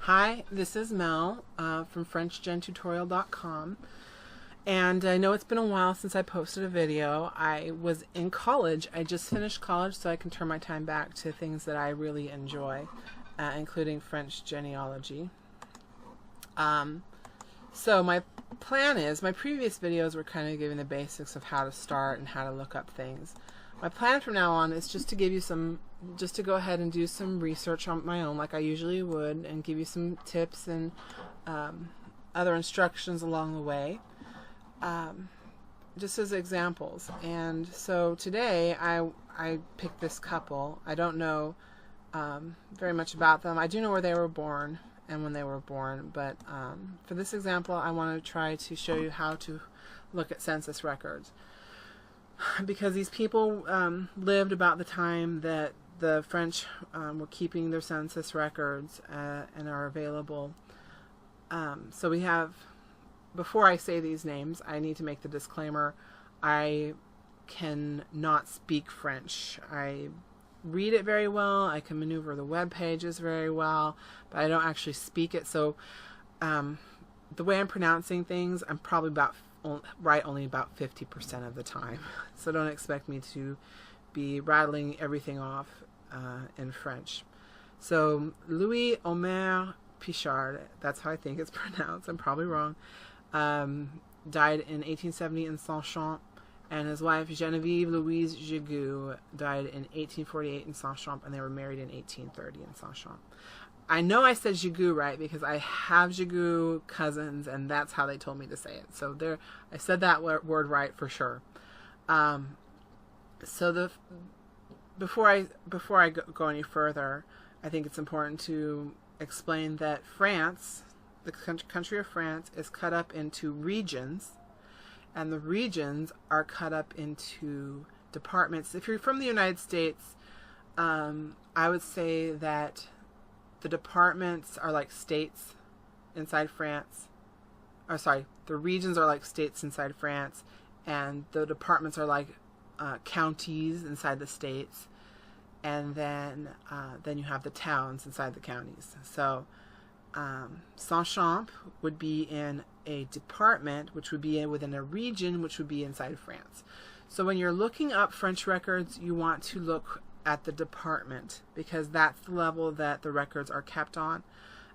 Hi, this is Mel from FrenchGenTutorial.com, and I know it's been a while since I posted a video. I was in college. I just finished college, so I can turn my time back to things that I really enjoy, including French genealogy. So my plan is, my previous videos were kind of giving the basics of how to start and how to look up things. My plan from now on is just to give you just to go ahead and do some research on my own like I usually would, and give you some tips and other instructions along the way, just as examples. And so today I picked this couple. I don't know very much about them. I do know where they were born and when they were born, but for this example I want to try to show you how to look at census records, because these people lived about the time that the French were keeping their census records and are available. So we have, before I say these names, I need to make the disclaimer: I cannot speak French. I read it very well, I can maneuver the web pages very well, but I don't actually speak it. So the way I'm pronouncing things, I'm probably right only about 50% of the time. So don't expect me to be rattling everything off in French. So Louis Omer Pichard, that's how I think it's pronounced, I'm probably wrong, died in 1870 in Saint-Champ, and his wife Geneviève Louise Gigoux died in 1848 in Saint-Champ, and they were married in 1830 in Saint-Champ. I know I said Gigoux right because I have Gigoux cousins, and that's how they told me to say it. So there, I said that word right for sure. So before I go any further, I think it's important to explain that France, the country of France, is cut up into regions, and the regions are cut up into departments. If you're from the United States, I would say that the departments are like states inside France. Or sorry, the regions are like states inside France, and the departments are like counties inside the states, and then you have the towns inside the counties. So Saint-Champ would be in a department, which would be within a region, which would be inside France. So when you're looking up French records, you want to look at the department, because that's the level that the records are kept on.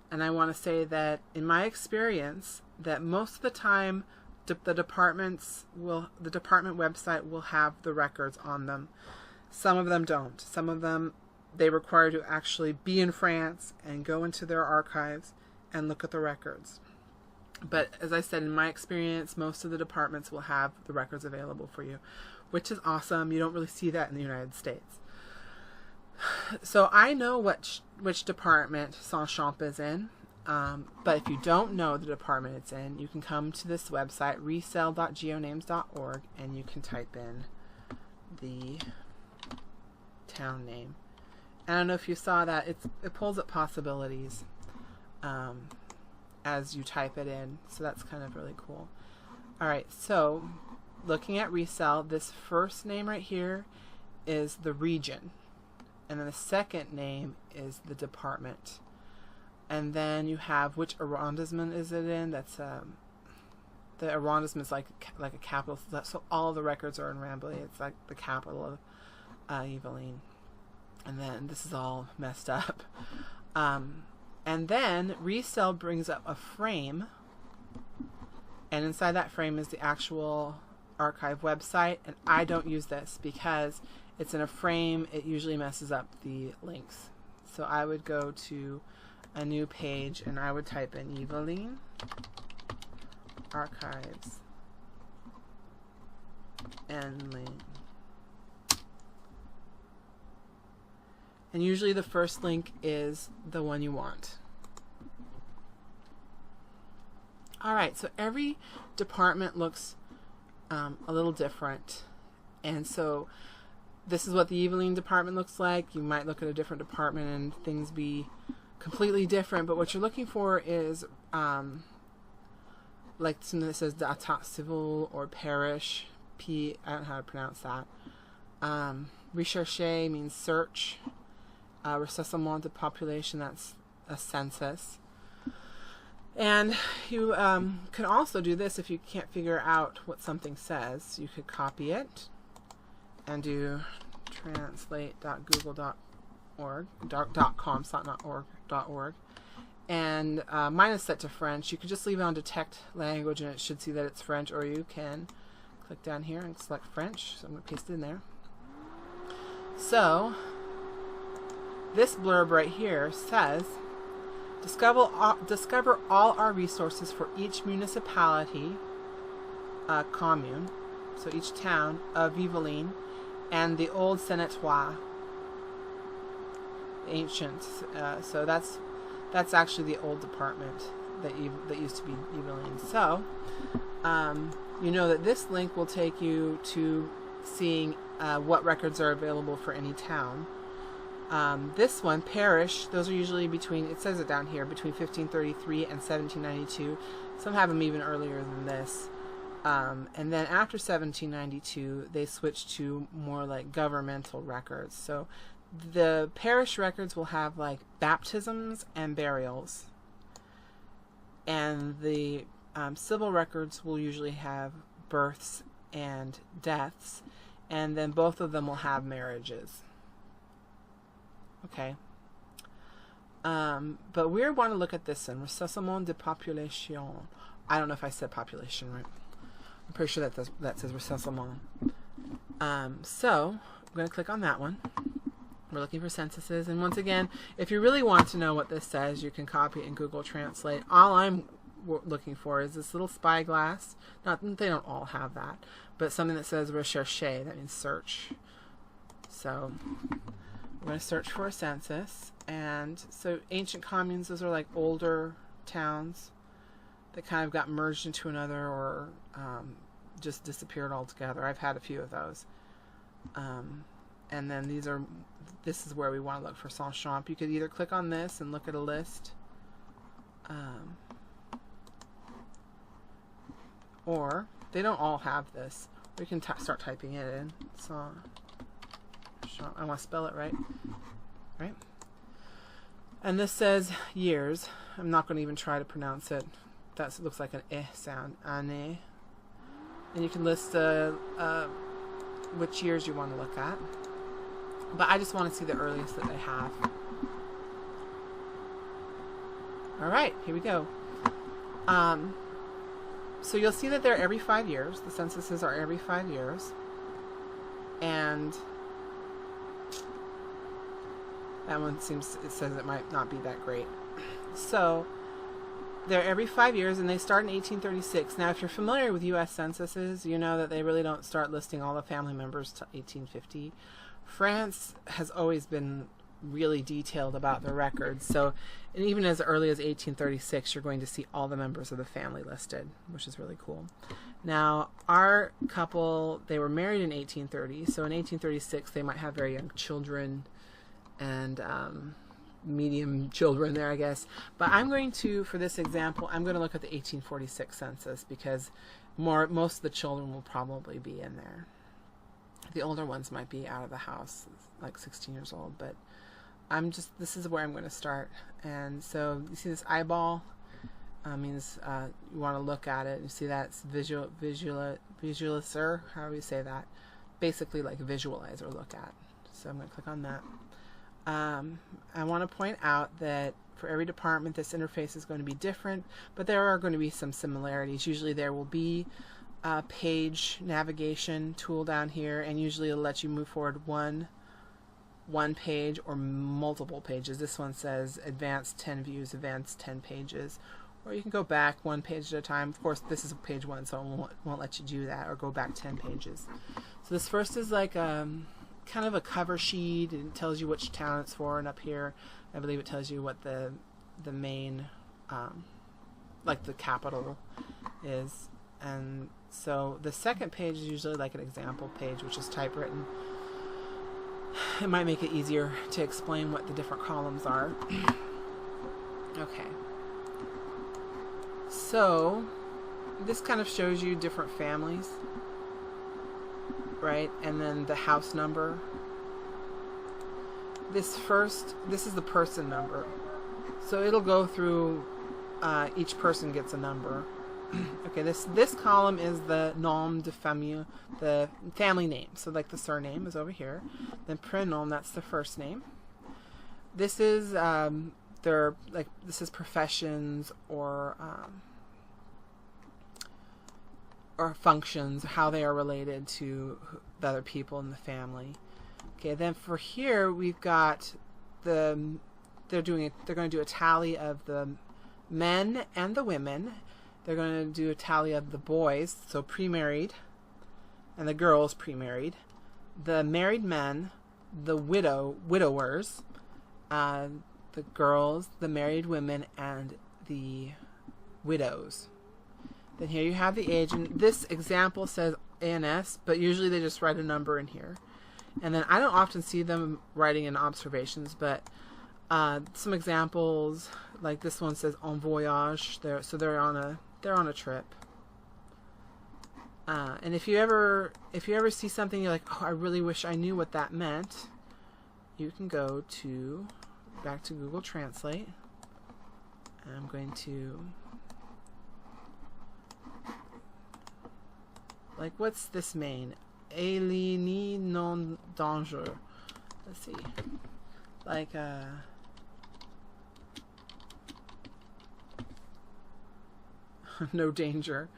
And I want to say that in my experience, that most of the time the department website will have the records on them. Some of them don't. Some of them they require to actually be in France and go into their archives and look at the records. But as I said, in my experience, most of the departments will have the records available for you, which is awesome. You don't really see that in the United States. So I know which department Saint-Champ is in, but if you don't know the department it's in, you can come to this website, resell.geonames.org, and you can type in the town name. And I don't know if you saw that, it pulls up possibilities as you type it in, so that's kind of really cool. Alright, so looking at resell, this first name right here is the region, and then the second name is the department, and then you have which arrondissement is it in. That's the arrondissement is like a capital, so all the records are in Rambouillet. It's like the capital of Yvelines. And then this is all messed up. And then resell brings up a frame, and inside that frame is the actual archive website, and I don't use this because it's in a frame. It usually messes up the links. So I would go to a new page and I would type in Yvelines archives and link. And usually the first link is the one you want. Alright, so every department looks a little different. And so this is what the Yvelines department looks like. You might look at a different department and things be completely different. But what you're looking for is like something that says d'état civil or parish. I don't know how to pronounce that. Recherche means search. Recensement de population, that's a census. And you can also do this if you can't figure out what something says. You could copy it and do translate.google.org, .com, it's not .org, .org. And mine is set to French. You could just leave it on detect language and it should see that it's French, or you can click down here and select French. So I'm going to paste it in there. So this blurb right here says, discover all our resources for each municipality, commune, so each town of Yvelines, and the old Senatoire, ancient. So that's actually the old department that used to be Yvelines. So you know that this link will take you to seeing what records are available for any town. This one, parish, those are usually between, it says it down here, between 1533 and 1792. Some have them even earlier than this. And then after 1792, they switched to more like governmental records. So the parish records will have like baptisms and burials. And the civil records will usually have births and deaths. And then both of them will have marriages. Okay. But we want to look at this one, recensement de population. I don't know if I said population right. I'm pretty sure that says recensement. So I'm going to click on that one. We're looking for censuses. And once again, if you really want to know what this says, you can copy it in Google Translate. All I'm looking for is this little spyglass. They don't all have that, but something that says recherche. That means search. So we're going to search for a census. And so ancient communes, those are like older towns that kind of got merged into another, or just disappeared altogether. I've had a few of those. And then this is where we want to look for Saint-Champ. You could either click on this and look at a list, or they don't all have this. We can start typing it in. Saint-Champ. I want to spell it right. Right? And this says years. I'm not going to even try to pronounce it. That looks like an eh sound. Année. And you can list which years you want to look at. But I just want to see the earliest that they have. Alright, here we go. So you'll see that they're every 5 years. The censuses are every 5 years. And that one it says it might not be that great. So they're every 5 years, and they start in 1836. Now, if you're familiar with U.S. censuses, you know that they really don't start listing all the family members till 1850. France has always been really detailed about their records. So, and even as early as 1836, you're going to see all the members of the family listed, which is really cool. Now, our couple, they were married in 1830. So in 1836, they might have very young children and medium children there, I guess. But I'm going to, for this example, I'm going to look at the 1846 census, because most of the children will probably be in there. The older ones might be out of the house, like 16 years old, but this is where I'm going to start. And so you see this eyeball means you want to look at it. You see that's visualizer, however you say that. Basically like visualize or look at. So I'm going to click on that. I want to point out that for every department, this interface is going to be different, but there are going to be some similarities. Usually there will be a page navigation tool down here, and usually it'll let you move forward one page or multiple pages. This one says advanced 10 views, advanced 10 pages, or you can go back one page at a time. Of course, this is page 1, so it won't let you do that, or go back 10 pages. So this first is like kind of a cover sheet, and it tells you which town it's for, and up here I believe it tells you what the main like the capital is. And so the second page is usually like an example page, which is typewritten. It might make it easier to explain what the different columns are. Okay, so this kind of shows you different families, right? And then the house number. This is the person number. So it'll go through each person gets a number. Okay, this column is the nom de famille, the family name. So like the surname is over here. Then prénom, that's the first name. This is this is professions or functions, how they are related to the other people in the family. Okay, then for here we've got they're going to do a tally of the men and the women. They're going to do a tally of the boys, so pre-married, and the girls pre-married, the married men, the widowers, the girls, the married women, and the widows. Then here you have the age, and this example says ANS, but usually they just write a number in here. And then I don't often see them writing in observations, but some examples, like this one says en voyage, they're on a trip. And if you ever see something you're like, oh, I really wish I knew what that meant, you can go back to Google Translate. And I'm going to, like, what's this mean? Éliminer non danger. Let's see. Like, no danger.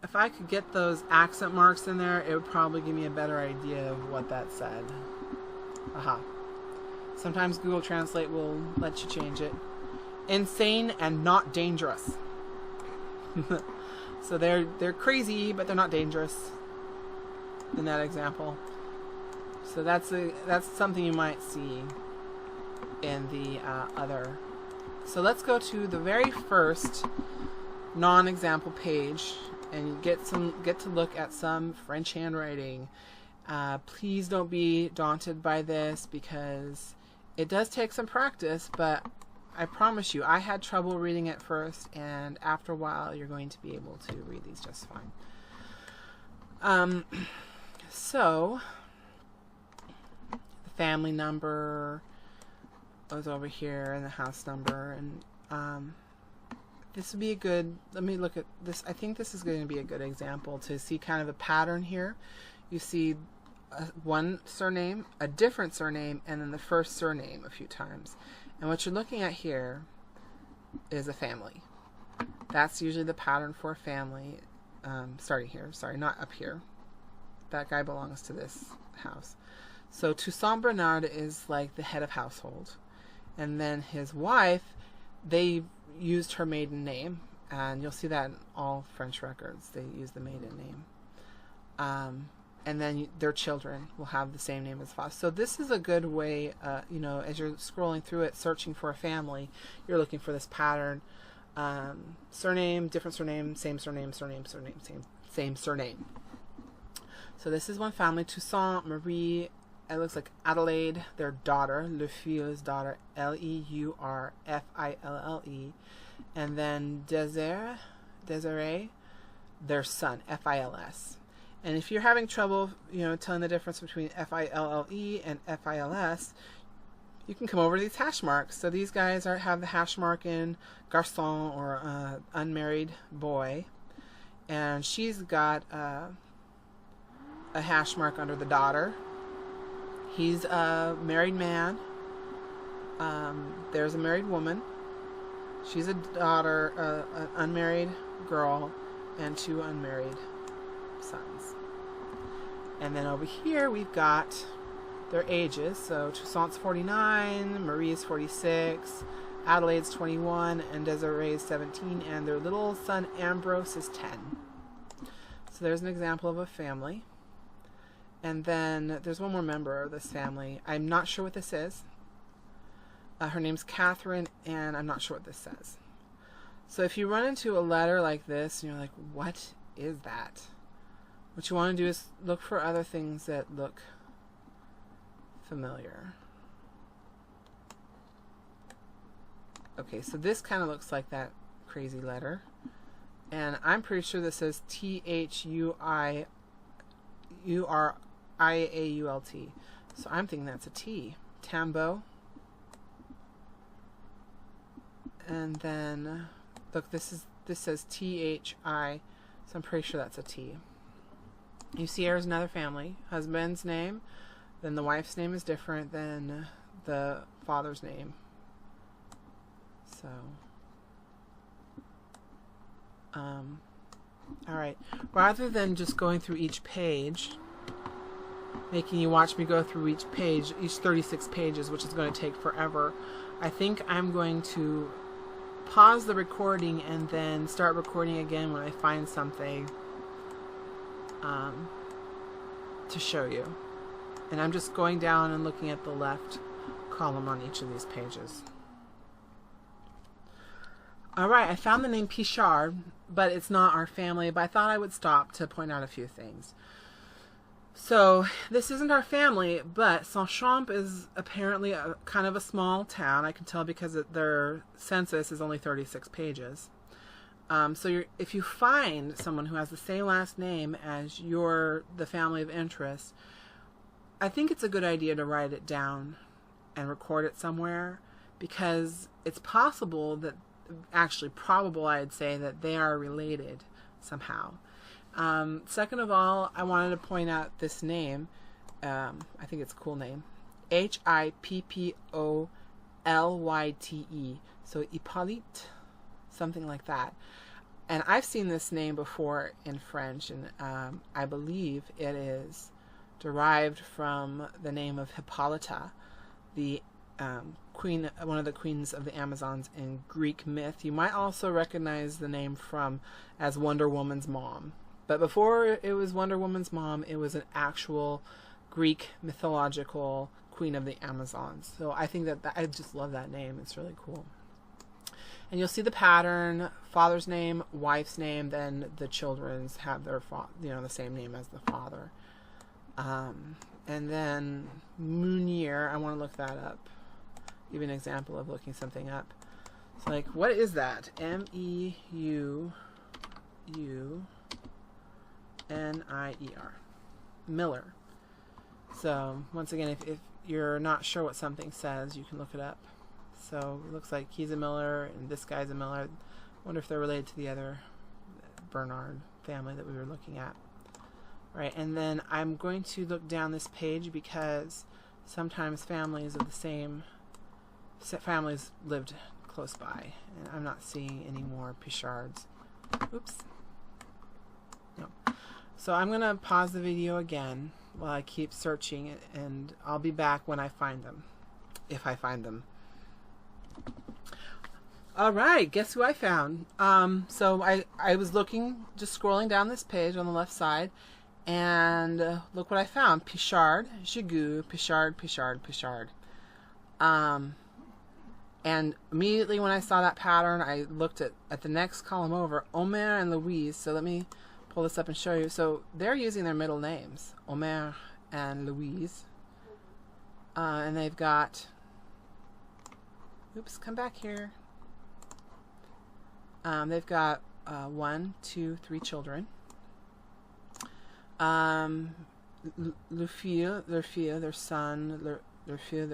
If I could get those accent marks in there, it would probably give me a better idea of what that said. Aha. Sometimes Google Translate will let you change it. Insane and not dangerous. So they're crazy, but they're not dangerous in that example. So that's something you might see in the other. So let's go to the very first non-example page and get to look at some French handwriting. Please don't be daunted by this because it does take some practice, but I promise you, I had trouble reading it first, and after a while, you're going to be able to read these just fine. So, the family number goes over here, and the house number, and this would be a good, let me look at this. I think this is going to be a good example to see kind of a pattern here. You see one surname, a different surname, and then the first surname a few times. And what you're looking at here is a family. That's usually the pattern for a family. Starting here, sorry, not up here. That guy belongs to this house. So Toussaint Bernard is like the head of household. And then his wife, they used her maiden name. And you'll see that in all French records. They use the maiden name. And then their children will have the same name as father. So this is a good way, as you're scrolling through it, searching for a family, you're looking for this pattern. Surname, different surname, same surname, surname, surname, same surname. So this is one family, Toussaint, Marie, it looks like Adelaide, their daughter, Le Fille's daughter, Leurfille, and then Desiree, their son, Fils. And if you're having trouble, telling the difference between Fille and Fils, you can come over to these hash marks. So these guys have the hash mark in garçon, or unmarried boy, and she's got a hash mark under the daughter. He's a married man. There's a married woman. She's a daughter, an unmarried girl, and two unmarried sons. And then over here we've got their ages. So Toussaint's 49, Marie's 46, Adelaide's 21, and Desiree's 17, and their little son Ambrose is 10. So there's an example of a family. And then there's one more member of this family. I'm not sure what this is. Her name's Catherine, and I'm not sure what this says. So if you run into a letter like this, and you're like, what is that? What you want to do is look for other things that look familiar. Okay, so this kind of looks like that crazy letter. And I'm pretty sure this says Thuiurault. So I'm thinking that's a T. Tambo. And then, look, this says THI, so I'm pretty sure that's a T. You see here's another family. Husband's name, then the wife's name is different than the father's name. So, all right. Rather than just going through each page, making you watch me go through each page, each 36 pages, which is going to take forever, I think I'm going to pause the recording and then start recording again when I find something to show you. And I'm just going down and looking at the left column on each of these pages. Alright, I found the name Pichard, but it's not our family, but I thought I would stop to point out a few things. So, this isn't our family, but Saint-Champ is apparently kind of a small town. I can tell because their census is only 36 pages. So if you find someone who has the same last name as the family of interest, I think it's a good idea to write it down and record it somewhere, because it's possible that, actually probable I'd say, that they are related somehow. Second of all, I wanted to point out this name. I think it's a cool name. Hippolyte. So Hippolyte, something like that. And I've seen this name before in French, and I believe it is derived from the name of Hippolyta, the queen, one of the queens of the Amazons in Greek myth. You might also recognize the name as Wonder Woman's mom. But before it was Wonder Woman's mom, it was an actual Greek mythological queen of the Amazons. So I think that I just love that name. It's really cool. And you'll see the pattern: father's name, wife's name, then the children's have their the same name as the father. And then Meunier, I want to look that up. Give you an example of looking something up. It's like, what is that? M-E-U-U-N-I-E-R. Miller. So once again, if you're not sure what something says, you can look it up. So it looks like he's a Miller and this guy's a Miller. I wonder if they're related to the other Bernard family that we were looking at. Right, and then I'm going to look down this page because sometimes families of the same families lived close by, and I'm not seeing any more Pichards. Oops. No. So I'm going to pause the video again while I keep searching it, and I'll be back when I find them, if I find them. Alright, guess who I found? So I was looking, just scrolling down this page on the left side, and look what I found. Pichard, Gigoux, Pichard, Pichard, Pichard. And immediately when I saw that pattern, I looked at the next column over, Omer and Louise. So let me pull this up and show you. So they're using their middle names, Omer and Louise. And they've got, oops, come back here. They've got 1, 2, 3 children. Le fille, their son, their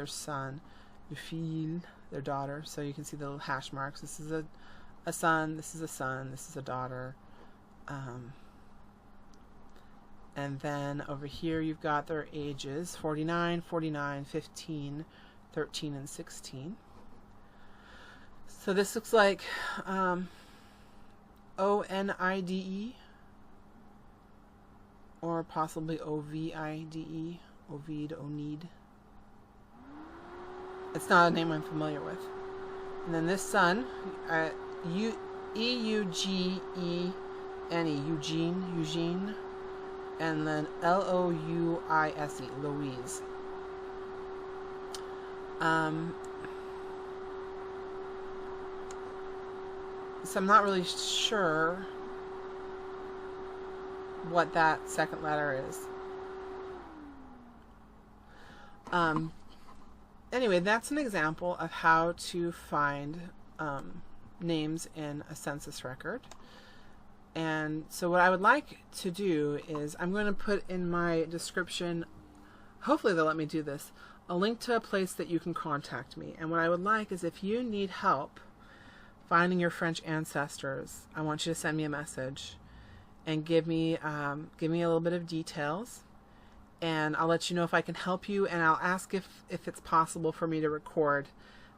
son, le fille, their daughter. So you can see the little hash marks. This is a son, this is a son, this is a daughter. And then over here you've got their ages, 49, 49, 15, 13, and 16. So this looks like O-N-I-D-E, or possibly O-V-I-D-E, Ovid, Onid. It's not a name I'm familiar with. And then this son, E-U-G-E-N-E, Eugene, and then L-O-U-I-S-E, Louise. So I'm not really sure what that second letter is. Anyway, that's an example of how to find names in a census record. And so what I would like to do is I'm going to put in my description, hopefully they'll let me do this, a link to a place that you can contact me. And what I would like is, if you need help finding your French ancestors, I want you to send me a message and give me a little bit of details, and I'll let you know if I can help you, and I'll ask if it's possible for me to record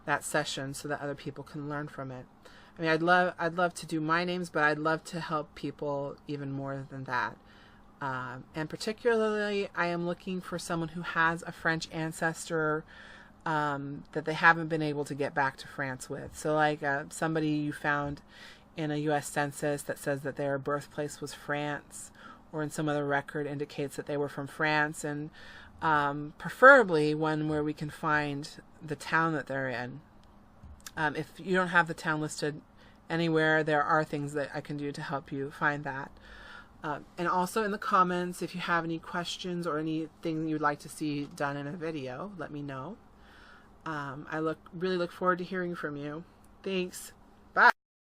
that session so that other people can learn from it. I mean, I'd love to do my names, but I'd love to help people even more than that. And particularly, I am looking for someone who has a French ancestor that they haven't been able to get back to France with. So like somebody you found in a U.S. Census that says that their birthplace was France, or in some other record indicates that they were from France, and preferably one where we can find the town that they're in. If you don't have the town listed anywhere, there are things that I can do to help you find that. And also in the comments, if you have any questions or anything you'd like to see done in a video, let me know. I really look forward to hearing from you. Thanks.